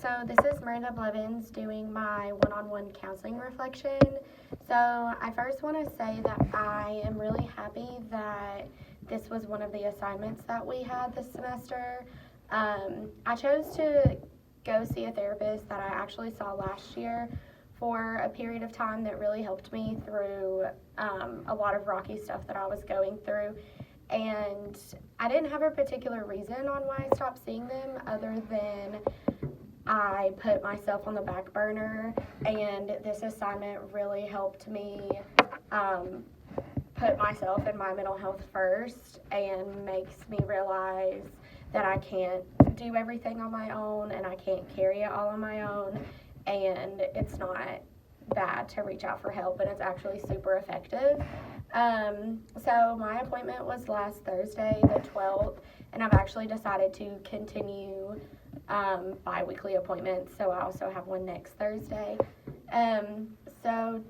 So this is Miranda Blevins doing my one-on-one counseling reflection. So I first want to say that I am really happy that this was one of the assignments that we had this semester. I chose to go see a therapist that I actually saw last year for a period of time that really helped me through a lot of rocky stuff that I was going through. And I didn't have a particular reason on why I stopped seeing them other than I put myself on the back burner, and this assignment really helped me put myself and my mental health first, and makes me realize that I can't do everything on my own and I can't carry it all on my own, and it's not bad to reach out for help, and it's actually super effective. So my appointment was last Thursday, the 12th, and I've actually decided to continue bi-weekly appointments, so I also have one next Thursday. So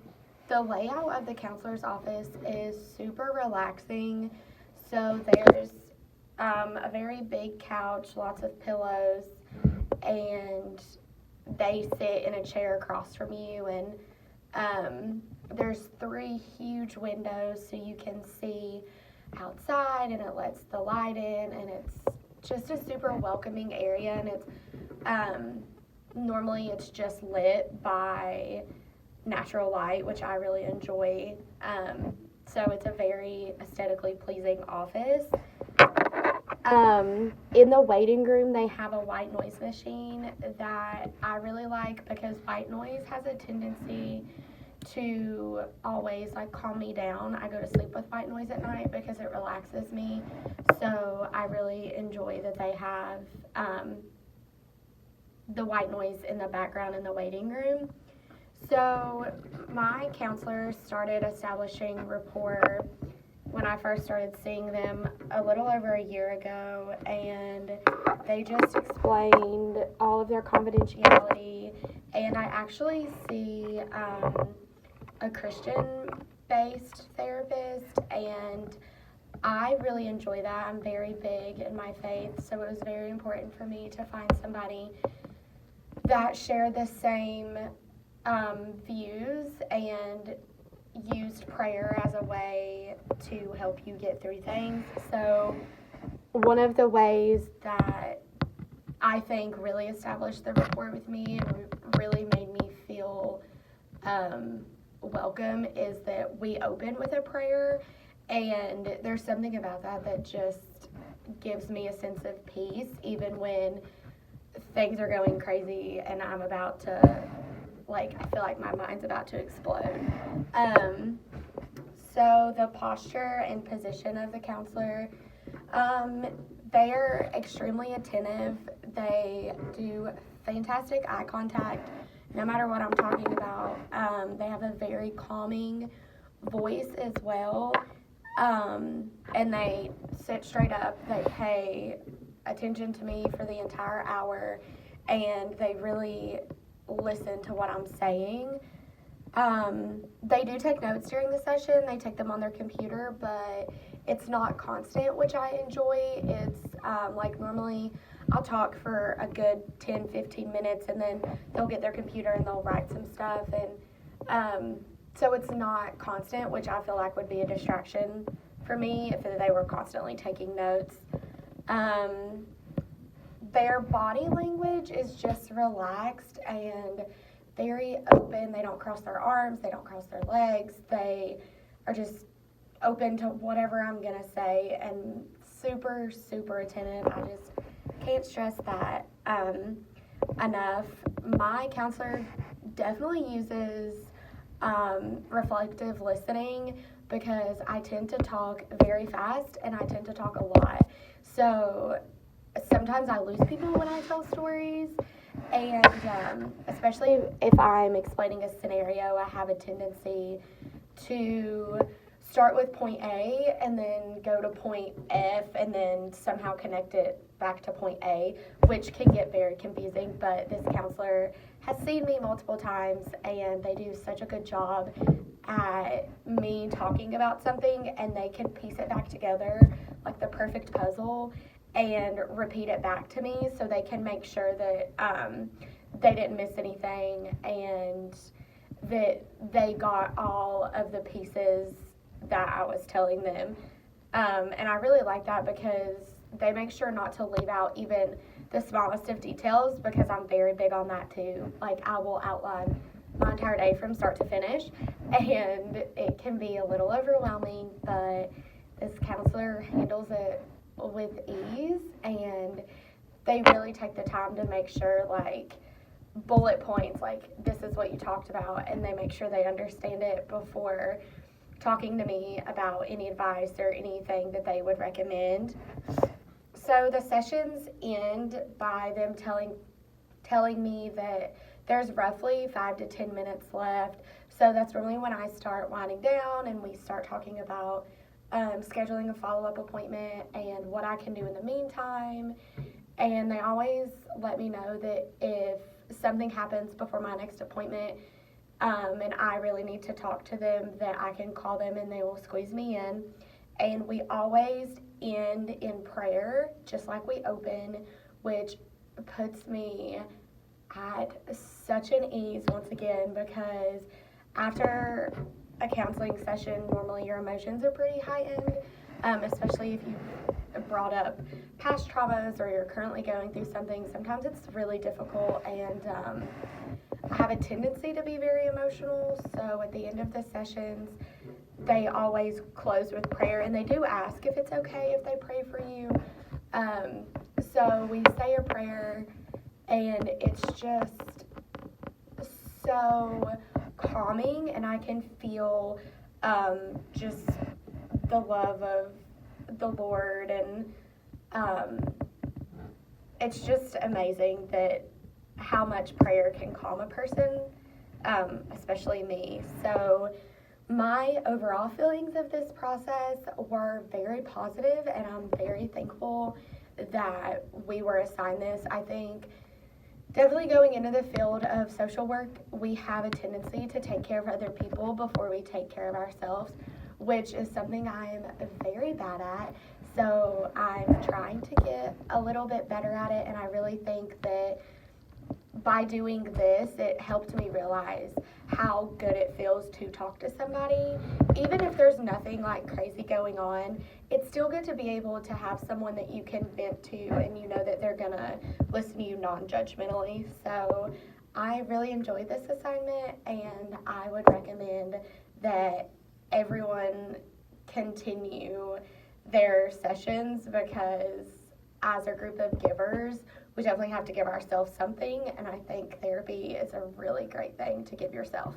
the layout of the counselor's office is super relaxing. So there's a very big couch, lots of pillows, and they sit in a chair across from you, and there's 3 huge windows so you can see outside, and it lets the light in, and it's just a super welcoming area, and it's normally it's just lit by natural light, which I really enjoy. So it's a very aesthetically pleasing office. In the waiting room, they have a white noise machine that I really like, because white noise has a tendency to always calm me down. I go to sleep with white noise at night because it relaxes me. So I really enjoy that they have the white noise in the background in the waiting room. So my counselor started establishing rapport when I first started seeing them a little over a year ago, and they just explained all of their confidentiality, and I actually see a Christian-based therapist, and I really enjoy that. I'm very big in my faith, so it was very important for me to find somebody that shared the same views and used prayer as a way to help you get through things. So one of the ways that I think really established the rapport with me and really made me feel welcome is that we open with a prayer, and there's something about that that just gives me a sense of peace, even when things are going crazy and I'm about to, I feel like my mind's about to explode. So the posture and position of the counselor, they're extremely attentive. They do fantastic eye contact no matter what I'm talking about. They have a very calming voice as well, and they sit straight up. They pay attention to me for the entire hour, and they really listen to what I'm saying. They do take notes during the session. They take them on their computer, but it's not constant, which I enjoy. It's normally I'll talk for a good 10-15 minutes, and then they'll get their computer and they'll write some stuff, and so it's not constant, which I feel like would be a distraction for me if they were constantly taking notes. Their body language is just relaxed and very open. They don't cross their arms, they don't cross their legs. They are just open to whatever I'm gonna say, and super, super attentive. I just can't stress that enough. My counselor definitely uses reflective listening, because I tend to talk very fast and I tend to talk a lot. So sometimes I lose people when I tell stories, and especially if I'm explaining a scenario, I have a tendency to start with point A and then go to point F and then somehow connect it back to point A, which can get very confusing, but this counselor has seen me multiple times, and they do such a good job at me talking about something, and they can piece it back together like the perfect puzzle and repeat it back to me, so they can make sure that they didn't miss anything and that they got all of the pieces that I was telling them. And I really like that because they make sure not to leave out even the smallest of details, because I'm very big on that too. Like, I will outline my entire day from start to finish, and it can be a little overwhelming, but this counselor handles it with ease, and they really take the time to make sure, like, bullet points, like, this is what you talked about, and they make sure they understand it before talking to me about any advice or anything that they would recommend. So the sessions end by them telling me that there's roughly 5 to 10 minutes left. So that's normally when I start winding down and we start talking about scheduling a follow-up appointment and what I can do in the meantime. And they always let me know that if something happens before my next appointment, and I really need to talk to them, that I can call them and they will squeeze me in. And we always end in prayer, just like we open, which puts me at such an ease once again, because after a counseling session, normally your emotions are pretty heightened, especially if you've brought up past traumas or you're currently going through something. Sometimes it's really difficult, and I have a tendency to be very emotional. So at the end of the sessions, they always close with prayer, and they do ask if it's okay if they pray for you. So we say a prayer, and it's just so calming, and I can feel just the love of the Lord, and it's just amazing that how much prayer can calm a person, especially me. So my overall feelings of this process were very positive, and I'm very thankful that we were assigned this. I think definitely going into the field of social work, we have a tendency to take care of other people before we take care of ourselves, which is something I'm very bad at. So I'm trying to get a little bit better at it, and I really think that by doing this, it helped me realize how good it feels to talk to somebody. Even if there's nothing like crazy going on, it's still good to be able to have someone that you can vent to, and you know that they're gonna listen to you non-judgmentally. So I really enjoyed this assignment, and I would recommend that everyone continue their sessions, because as a group of givers, we definitely have to give ourselves something, and I think therapy is a really great thing to give yourself.